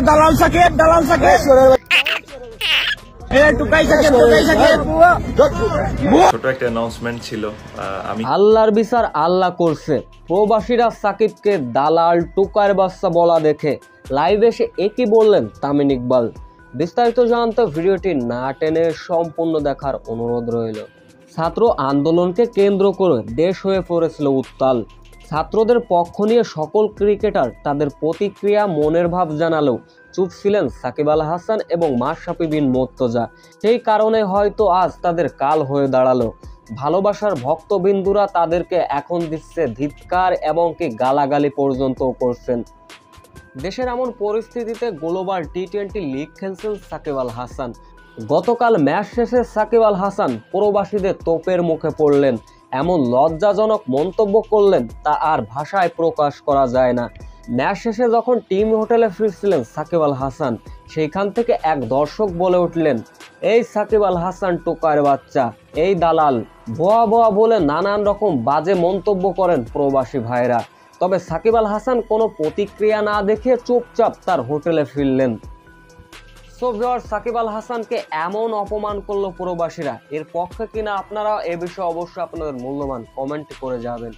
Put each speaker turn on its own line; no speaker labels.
দালাল সাকিব
ছোট একটা অ্যানাউন্সমেন্ট ছিল। আমি
আল্লাহর বিচার আল্লাহ করছে। প্রবাসীরা সাকিবকে দালাল টোকার বাচ্চা বলা দেখে লাইভ এসে একই বললেন তামিম ইকবাল। বিস্তারিত জানতে ভিডিওটি না টেনে সম্পূর্ণ দেখার অনুরোধ রইল। ছাত্র আন্দোলনকে কেন্দ্র করে দেশ হয়ে পড়েছিল উত্তাল। ছাত্রদের পক্ষ নিয়ে সকল ক্রিকেটার তাদের প্রতিক্রিয়া মনের ভাব জানালেও চুপ ছিলেন সাকিব আল হাসান এবং মাশরাফি বিন মুর্তজা। সেই কারণে হয়তো আজ তাদের কাল হয়ে দাঁড়ালো। ভালোবাসার ভক্তবিন্দুরা তাদেরকে এখন দিচ্ছে ধিক্কার এবং কি গালাগালি পর্যন্ত করছেন। দেশের এমন পরিস্থিতিতে গ্লোবাল টি-20 লিগ খেলছেন সাকিব আল হাসান। গতকাল ম্যাচ শেষে সাকিব আল হাসান প্রবাসীদের তোপের মুখে পড়লেন, এমন লজ্জাজনক মন্তব্য করলেন তা আর ভাষায় প্রকাশ করা যায় না। ম্যাচ শেষে যখন টিম হোটেলে ফিরছিলেন সাকিব আল হাসান, সেইখান থেকে এক দর্শক বলে উঠলেন, এই সাকিব আল হাসান টোকার বাচ্চা, এই দালাল, ভুয়া ভুয়া বলে নানান রকম বাজে মন্তব্য করেন প্রবাসী ভাইরা। তবে সাকিব আল হাসান কোনো প্রতিক্রিয়া না দেখে চুপচাপ তার হোটেলে ফিরলেন। সো ভিউয়ার্স, সাকিব আল হাসানকে এমন অপমান করলো প্রবাসীরা, এর পক্ষে কিনা আপনারা এ বিষয়ে অবশ্যই আপনাদের মূল্যবান কমেন্ট করে যাবেন।